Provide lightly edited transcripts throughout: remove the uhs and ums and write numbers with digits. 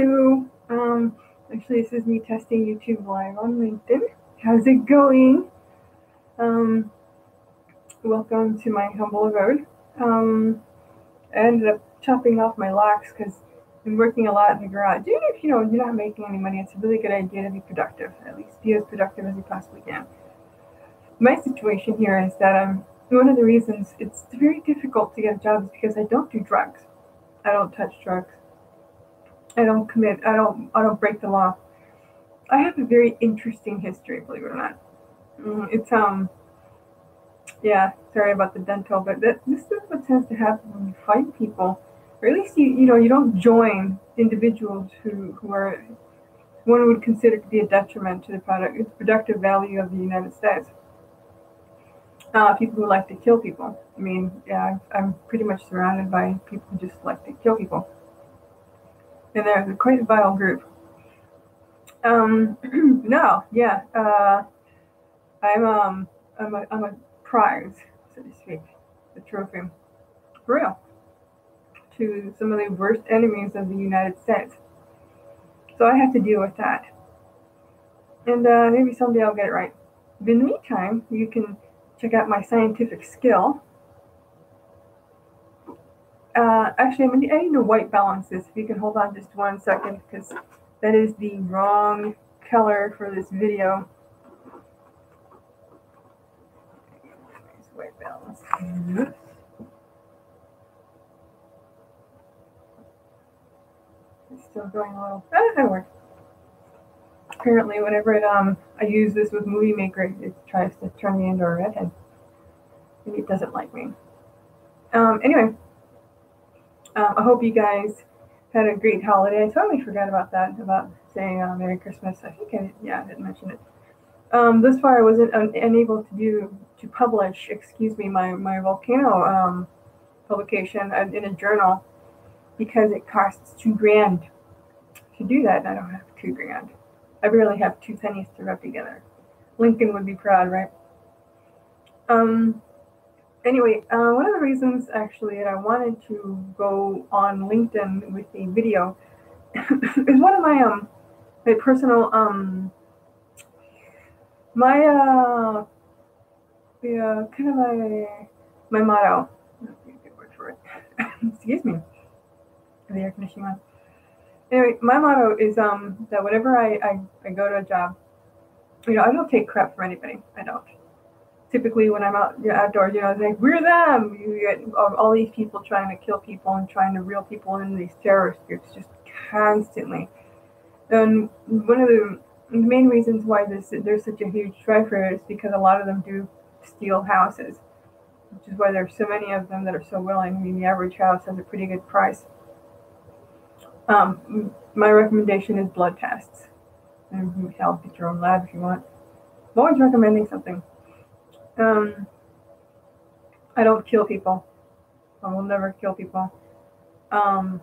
Hello. Actually, this is me testing YouTube live on LinkedIn. How's it going? Welcome to my humble abode. I ended up chopping off my locks because I'm working a lot in the garage. Even if you're not making any money, it's a really good idea to be productive. At least be as productive as you possibly can. My situation here is that one of the reasons it's very difficult to get jobs because I don't do drugs. I don't touch drugs. I don't commit. I don't break the law. I have a very interesting history, believe it or not. It's yeah. Sorry about the dental, but this is what tends to happen when you fight people, or at least you don't join individuals who are one would consider to be a detriment to the productive value of the United States. People who like to kill people. I mean, yeah, I'm pretty much surrounded by people who just like to kill people. And they're quite a vile group. No, yeah. I'm a prize, so to speak, the trophy, for real, to some of the worst enemies of the United States. So I have to deal with that. And maybe someday I'll get it right. But in the meantime, you can check out my scientific skill. Actually, I need to white balance this. If you can hold on just 1 second, because that is the wrong color for this video. White balance. It's still going a little. That works. Apparently, whenever I use this with Movie Maker, it tries to turn me into a redhead. Maybe it doesn't like me. Anyway. I hope you guys had a great holiday. I totally forgot about that, about saying Merry Christmas. I think I didn't mention it. Thus far, I wasn't unable to publish, my volcano publication in a journal because it costs $2,000 to do that, and I don't have $2,000. I barely have 2 pennies to rub together. Lincoln would be proud, right? Anyway, one of the reasons actually that I wanted to go on LinkedIn with a video is one of my personal kind of my motto. That's a good word for it. Excuse me. The air conditioning on. Anyway, my motto is that whenever I go to a job, I don't take crap from anybody. I don't. Typically, when I'm outdoors, it's like, we're them. You get all these people trying to kill people and trying to reel people into these terrorist groups just constantly. And one of the main reasons why there's such a huge drive for it is because a lot of them do steal houses, which is why there's so many of them that are so willing. I mean, the average house has a pretty good price. My recommendation is blood tests. And hell, get your own lab if you want. I'm always recommending something. I don't kill people. I will never kill people. One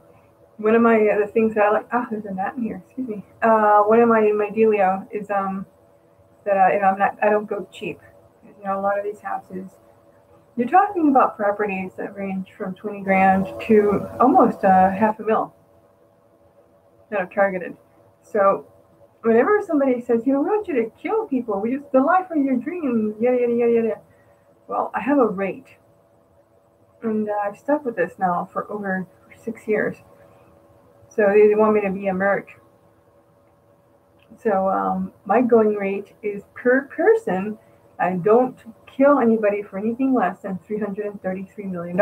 of the things that I like. There's a gnat in here. Excuse me. One of my dealio is that I don't go cheap. A lot of these houses, you're talking about properties that range from $20,000 to almost $500,000 that are targeted. So whenever somebody says, we want you to kill people, the life of your dreams, yada, yada, yada, yada. Well, I have a rate. And I've stuck with this now for over 6 years. So they want me to be a merc. So my going rate is per person. I don't kill anybody for anything less than $333 million.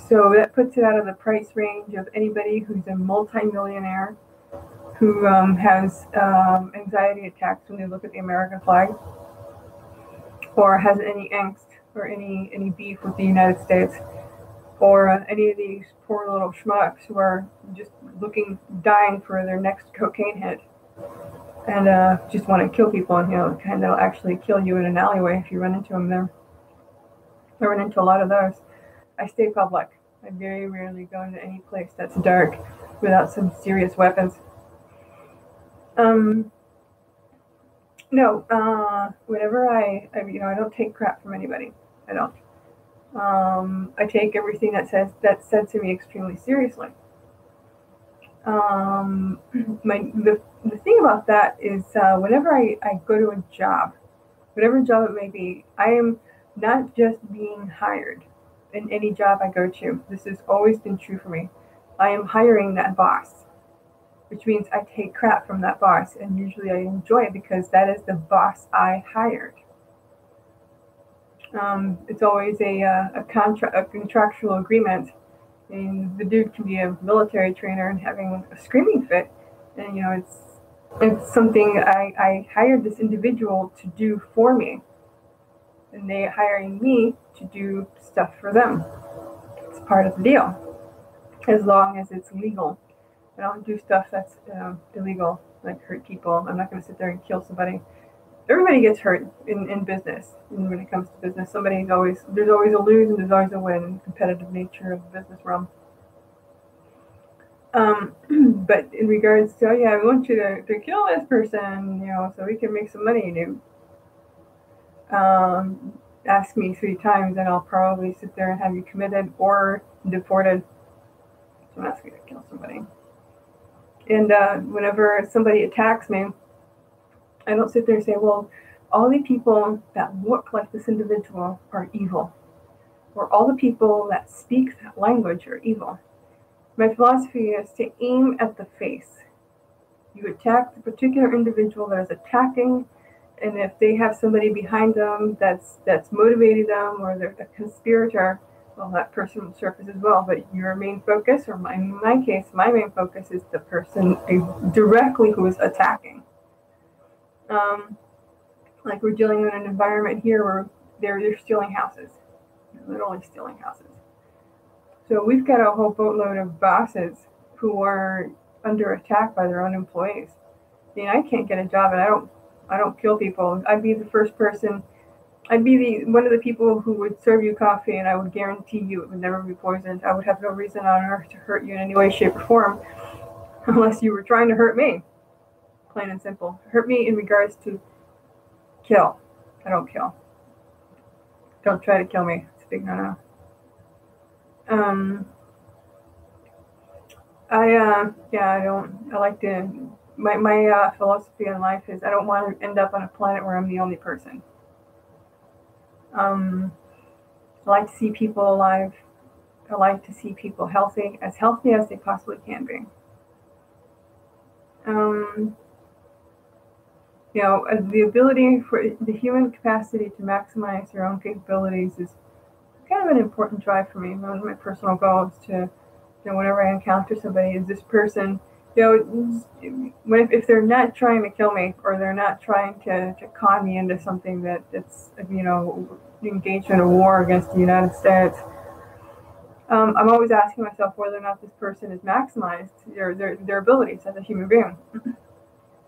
So that puts it out of the price range of anybody who's a multi-millionaire who has anxiety attacks when they look at the American flag, or has any angst or any beef with the United States, or any of these poor little schmucks who are just dying for their next cocaine hit, and just want to kill people, and kind of actually kill you in an alleyway if you run into them there. I run into a lot of those. I stay public. I very rarely go into any place that's dark without some serious weapons. No, whenever I don't take crap from anybody. I don't. I take everything that's said to me extremely seriously. The thing about that is whenever I go to a job, whatever job it may be, I am not just being hired in any job I go to. This has always been true for me. I am hiring that boss, which means I take crap from that boss, and usually I enjoy it because that is the boss I hired. It's always a contractual agreement. And the dude can be a military trainer and having a screaming fit, and it's something I hired this individual to do for me, and they hiring me to do stuff for them. It's part of the deal, as long as it's legal. I don't do stuff that's illegal, like hurt people. I'm not going to sit there and kill somebody. Everybody gets hurt in business. And when it comes to business, there's always a lose and there's always a win in the competitive nature of the business realm. But in regards to, I want you to kill this person, so we can make some money, dude. Ask me 3 times and I'll probably sit there and have you committed or deported. Don't ask me to kill somebody. And whenever somebody attacks me, I don't sit there and say, well, all the people that look like this individual are evil, or all the people that speak that language are evil. My philosophy is to aim at the face. You attack the particular individual that is attacking, and if they have somebody behind them that's motivating them, or they're a conspirator, well, that person will surface as well. But your main focus, or in my case, my main focus is the person directly who is attacking. Like we're dealing with an environment here where they're stealing houses, literally stealing houses. So we've got a whole boatload of bosses who are under attack by their own employees. I can't get a job, and I don't kill people. I'd be the first person. I'd be one of the people who would serve you coffee, and I would guarantee you it would never be poisoned. I would have no reason on earth to hurt you in any way, shape, or form, unless you were trying to hurt me. Plain and simple. Hurt me in regards to kill. I don't kill. Don't try to kill me. It's a big no-no. I like to, my philosophy in life is I don't want to end up on a planet where I'm the only person. I like to see people alive. I like to see people healthy as they possibly can be. The ability for the human capacity to maximize your own capabilities is kind of an important drive for me. One of my personal goals to, whenever I encounter somebody, is this person, if they're not trying to kill me, or they're not trying to con me into something that's, engaged in a war against the United States, I'm always asking myself whether or not this person has maximized their abilities as a human being.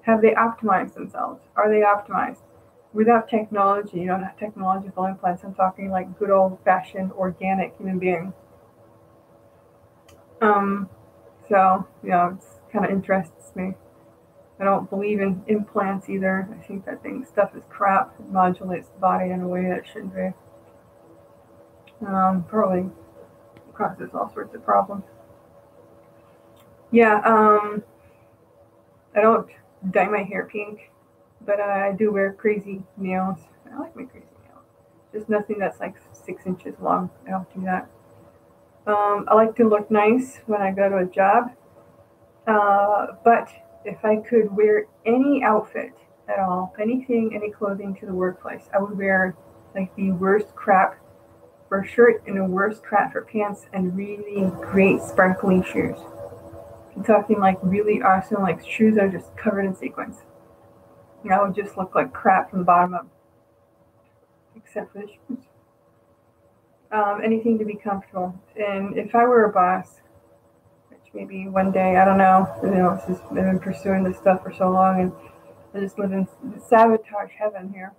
Have they optimized themselves? Are they optimized? Without technology, not technological implants, I'm talking like good old-fashioned organic human being. It kind of interests me. I don't believe in implants either. I think that stuff is crap. It modulates the body in a way that it shouldn't be. Probably causes all sorts of problems. I don't dye my hair pink, but I do wear crazy nails. I like my crazy nails. Just nothing that's like 6 inches long. I don't do that. I like to look nice when I go to a job. But if I could wear any outfit at all, any clothing to the workplace, I would wear like the worst crap for a shirt and the worst crap for pants and really great sparkly shoes. I'm talking like really awesome, like shoes that are just covered in sequins. I would just look like crap from the bottom up, except for the shoes. Anything to be comfortable. And if I were a boss, which maybe one day, I don't know, I've been pursuing this stuff for so long, and I just live in sabotage heaven here.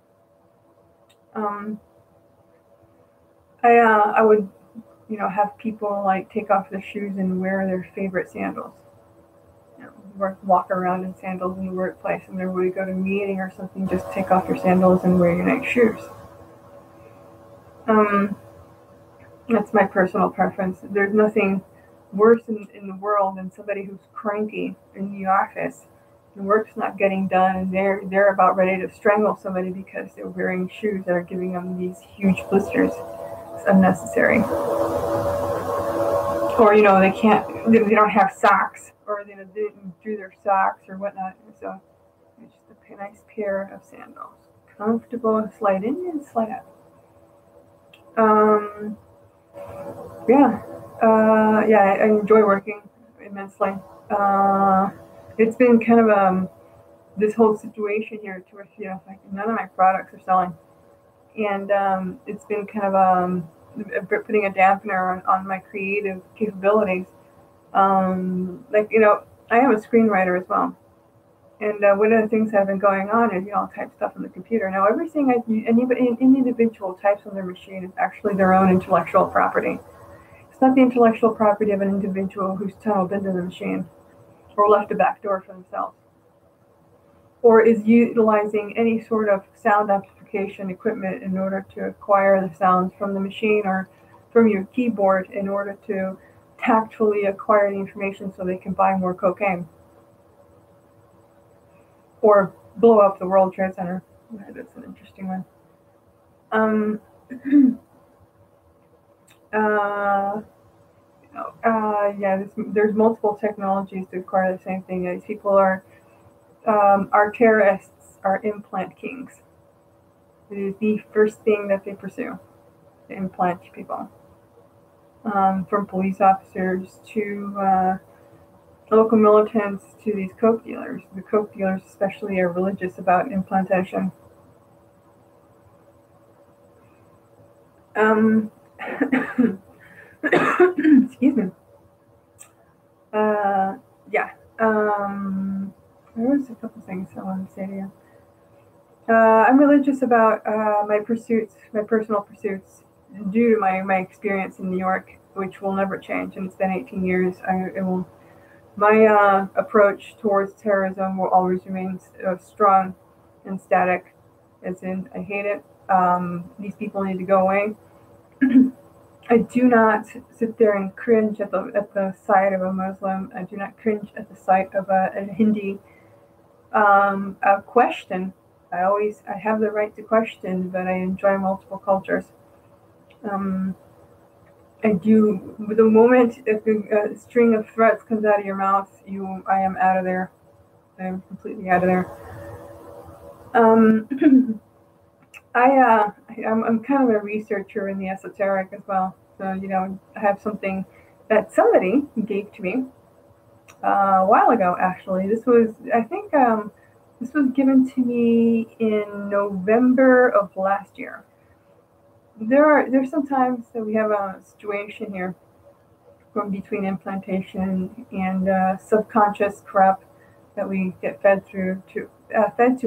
I would, have people like take off their shoes and wear their favorite sandals. Walk around in sandals in the workplace, and then when we go to a meeting or something, just take off your sandals and wear your nice shoes. That's my personal preference. There's nothing worse in the world than somebody who's cranky in the office. The work's not getting done, and they're about ready to strangle somebody because they're wearing shoes that are giving them these huge blisters. It's unnecessary. Or they don't have socks, or they didn't do their socks or whatnot. So it's just a nice pair of sandals, comfortable, slide in and slide out. Yeah, I enjoy working immensely. It's been kind of this whole situation here to where like none of my products are selling, and it's been kind of putting a dampener on my creative capabilities. I am a screenwriter as well. And one of the things that have been going on is, I'll type stuff on the computer. Now, everything any individual types on their machine is actually their own intellectual property. It's not the intellectual property of an individual who's tunneled into the machine or left a back door for themselves, or is utilizing any sort of sound amplification equipment in order to acquire the sounds from the machine or from your keyboard in order to tactfully acquire the information so they can buy more cocaine or blow up the World Trade Center. That's an interesting one. There's multiple technologies to acquire the same thing. These people are terrorists, are implant kings. It is the first thing that they pursue, to implant people. From police officers to local militants to these coke dealers. The coke dealers especially are religious about implantation. Excuse me. There was a couple things I wanted to say to you. I'm religious about my pursuits, my personal pursuits, due to my experience in New York, which will never change, and it's been 18 years. My approach towards terrorism will always remain strong and static, as in, I hate it. These people need to go away. I do not sit there and cringe at the sight of a Muslim. I do not cringe at the sight of a Hindi. A question. I have the right to question, but I enjoy multiple cultures. I do. The moment a string of threats comes out of your mouth, I am out of there. I am completely out of there. I'm kind of a researcher in the esoteric as well. So, I have something that somebody gave to me a while ago, actually. I think this was given to me in November of last year. There's sometimes that we have a situation here from between implantation and subconscious crap that we get fed to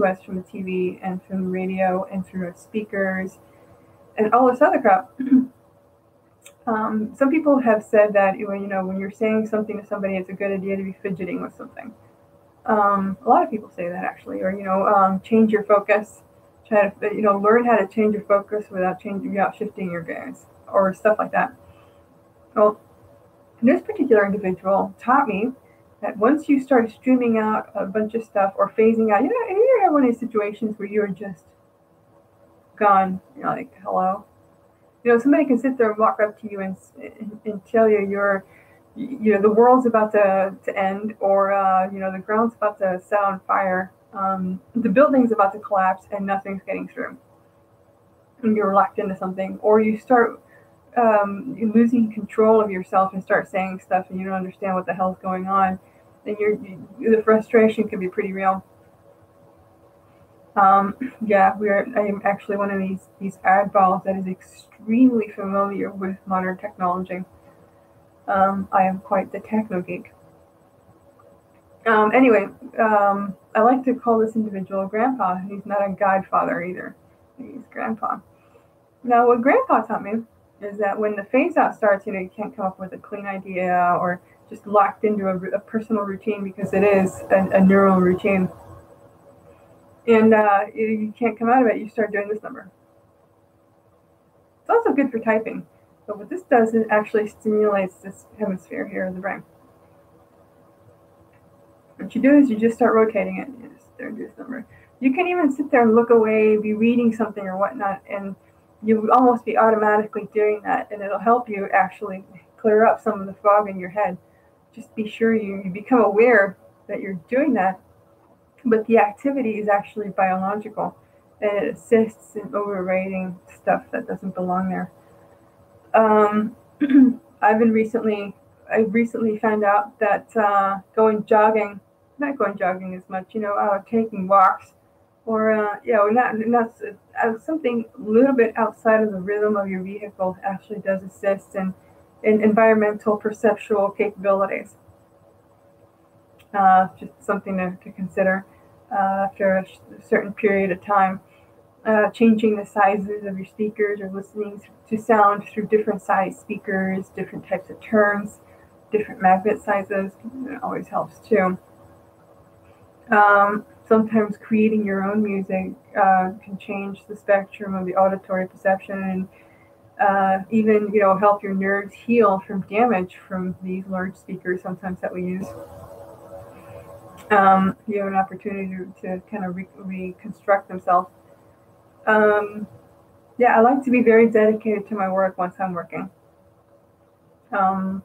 us from the TV and from the radio and through speakers and all this other crap. Some people have said that when you're saying something to somebody, it's a good idea to be fidgeting with something. A lot of people say that, actually, or change your focus. Try to learn how to change your focus without shifting your gaze or stuff like that. Well, this particular individual taught me that once you start streaming out a bunch of stuff or phasing out, you have one of these situations where you're just gone. Like, hello. Somebody can sit there and walk up to you and tell you the world's about to end, or the ground's about to set on fire, the building's about to collapse, and nothing's getting through. And you're locked into something, or you start losing control of yourself and start saying stuff, and you don't understand what the hell's going on. Then the frustration can be pretty real. I am actually one of these oddballs that is extremely familiar with modern technology. I am quite the techno geek. I like to call this individual Grandpa. He's not a godfather either. He's Grandpa. Now, what Grandpa taught me is that when the phase out starts, you can't come up with a clean idea or just locked into a personal routine, because it is a neural routine. And you can't come out of it, you start doing this number. It's also good for typing. But what this does is actually stimulates this hemisphere here of the brain. What you do is you just start rotating it. You just there, do this number. You can even sit there and look away, be reading something or whatnot, and you would almost be automatically doing that, and it'll help you actually clear up some of the fog in your head. Just be sure you become aware that you're doing that, but the activity is actually biological, and it assists in overriding stuff that doesn't belong there. Um, I recently found out that going jogging, not going jogging as much, taking walks, or not something a little bit outside of the rhythm of your vehicle actually does assist in environmental perceptual capabilities. Just something to consider after a certain period of time. Changing the sizes of your speakers or listening to sound through different size speakers, different types of terms, different magnet sizes, it always helps too. Sometimes creating your own music can change the spectrum of the auditory perception and even help your nerves heal from damage from these large speakers sometimes that we use. You have an opportunity to kind of reconstruct themselves. Yeah, I like to be very dedicated to my work once I'm working. Of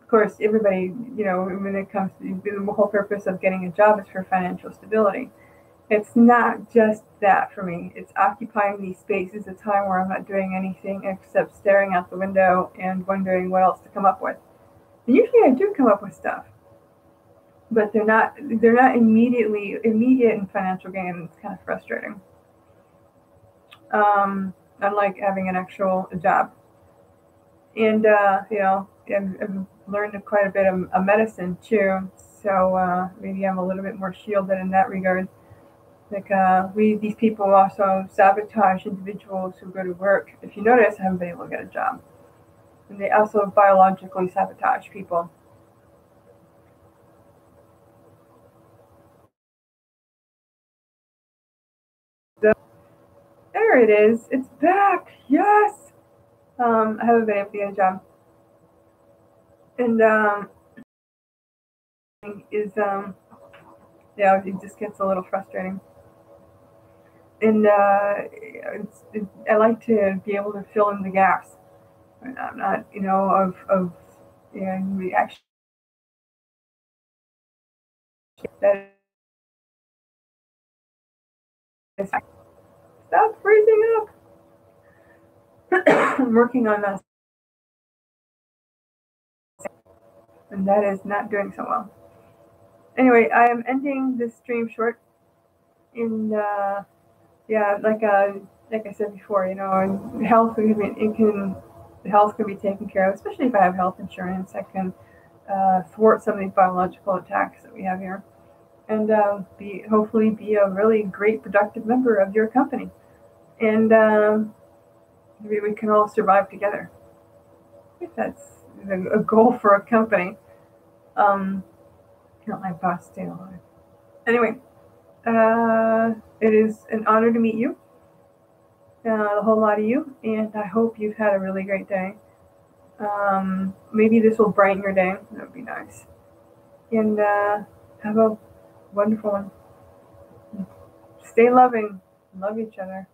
course, everybody, when it comes to the whole purpose of getting a job is for financial stability. It's not just that for me. It's occupying these spaces at a time where I'm not doing anything except staring out the window and wondering what else to come up with. And usually I do come up with stuff, but they're not immediate in financial gain. It's kind of frustrating. Unlike having an actual job. And, I've learned quite a bit of medicine too. So maybe I'm a little bit more shielded in that regard. Like these people also sabotage individuals who go to work. If you notice, I haven't been able to get a job. And they also biologically sabotage people. There it is. It's back. Yes. I haven't been able to get a job. And it just gets a little frustrating. And I like to be able to fill in the gaps. I'm not, of the action that is. Stop freezing up. I'm working on that, and that is not doing so well. Anyway, I am ending this stream short. In yeah, like I said before, and health the health can be taken care of, especially if I have health insurance. I can thwart some of these biological attacks that we have here, and hopefully be a really great productive member of your company, and maybe we can all survive together. I think that's a goal for a company. Can't my boss stay alive? Anyway, it is an honor to meet you, a whole lot of you, and I hope you've had a really great day. Maybe this will brighten your day. That would be nice. And have a wonderful one. Stay loving. Love each other.